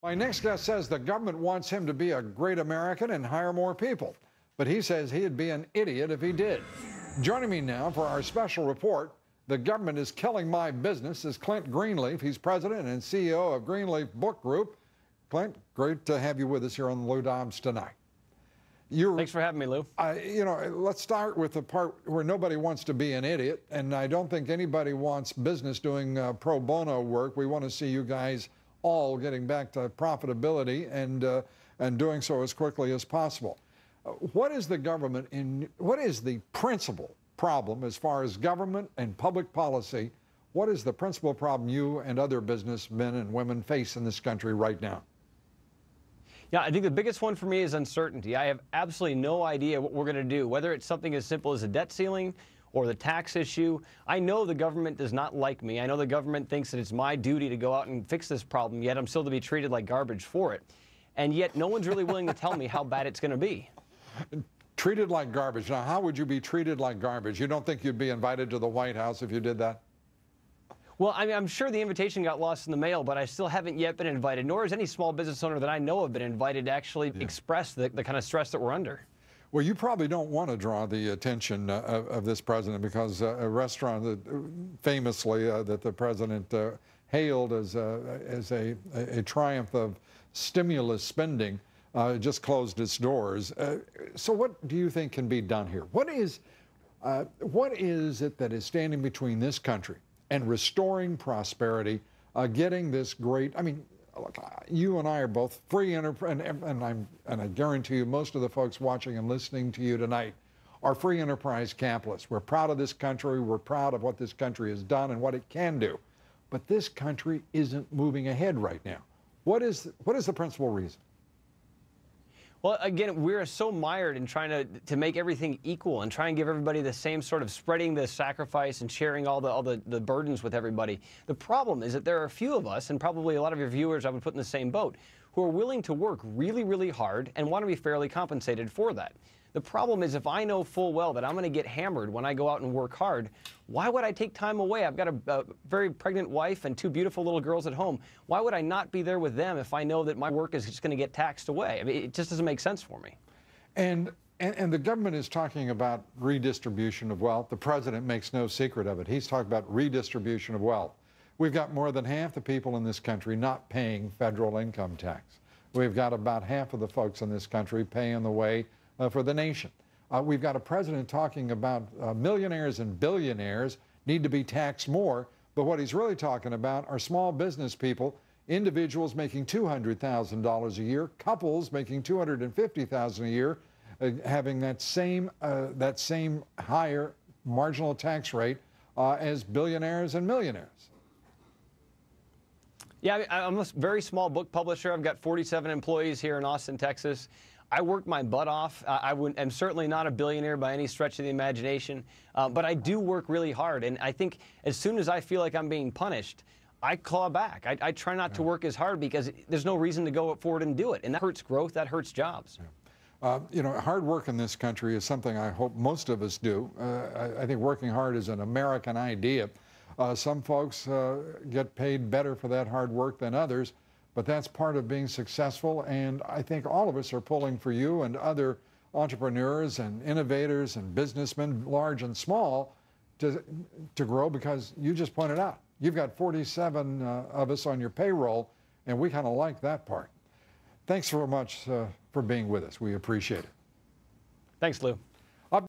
My next guest says the government wants him to be a great American and hire more people, but he says he'd be an idiot if he did. Joining me now for our special report, The Government is Killing My Business, is Clint Greenleaf. He's president and CEO of Greenleaf Book Group. Clint, great to have you with us here on Lou Dobbs tonight. Thanks for having me, Lou. Let's start with the part where nobody wants to be an idiot, and I don't think anybody wants business doing pro bono work. We want to see you guys all getting back to profitability and doing so as quickly as possible. What is the principal problem as far as government and public policy? What is the principal problem you and other businessmen and women face in this country right now? Yeah, I think the biggest one for me is uncertainty. I have absolutely no idea what we're going to do, whether it's something as simple as a debt ceiling or the tax issue. I know the government does not like me. I know the government thinks that it's my duty to go out and fix this problem, yet I'm still to be treated like garbage for it. And yet no one's really willing to tell me how bad it's going to be. Treated like garbage. Now, how would you be treated like garbage? You don't think you'd be invited to the White House if you did that? Well, I mean, I'm sure the invitation got lost in the mail, but I still haven't yet been invited, nor has any small business owner that I know of been invited to actually express the kind of stress that we're under. Well, you probably don't want to draw the attention of this president, because a restaurant that famously that the president hailed as a triumph of stimulus spending just closed its doors. So what do you think can be done here? What is it that is standing between this country and restoring prosperity, getting this great, I mean, look, you and I are both free enterprise, and I guarantee you most of the folks watching and listening to you tonight are free enterprise capitalists. We're proud of this country. We're proud of what this country has done and what it can do. But this country isn't moving ahead right now. What is the principal reason? Well, again, we're so mired in trying to make everything equal and try and give everybody the same sort of spreading the sacrifice and sharing all the burdens with everybody. The problem is that there are a few of us, and probably a lot of your viewers I would put in the same boat, who are willing to work really, really hard and want to be fairly compensated for that. The problem is, if I know full well that I'm going to get hammered when I go out and work hard, why would I take time away? I've got a very pregnant wife and two beautiful little girls at home. Why would I not be there with them if I know that my work is just going to get taxed away? I mean, it just doesn't make sense for me. And the government is talking about redistribution of wealth. The president makes no secret of it. He's talking about redistribution of wealth. We've got more than half the people in this country not paying federal income tax. We've got about half of the folks in this country paying the way for the nation. We've got a president talking about millionaires and billionaires need to be taxed more, but what he's really talking about are small business people, individuals making $200,000 a year, couples making $250,000 a year, having that same higher marginal tax rate as billionaires and millionaires. Yeah, I'm a very small book publisher. I've got 47 employees here in Austin, Texas. I work my butt off. I'm certainly not a billionaire by any stretch of the imagination, but I do work really hard. And I think as soon as I feel like I'm being punished, I claw back. I try not to work as hard, because there's no reason to go forward and do it. And that hurts growth, that hurts jobs. Yeah. Hard work in this country is something I hope most of us do. I think working hard is an American idea. Some folks get paid better for that hard work than others, but that's part of being successful, and I think all of us are pulling for you and other entrepreneurs and innovators and businessmen, large and small, to grow, because you just pointed out, you've got 47 of us on your payroll, and we kind of like that part. Thanks so much for being with us. We appreciate it. Thanks, Lou.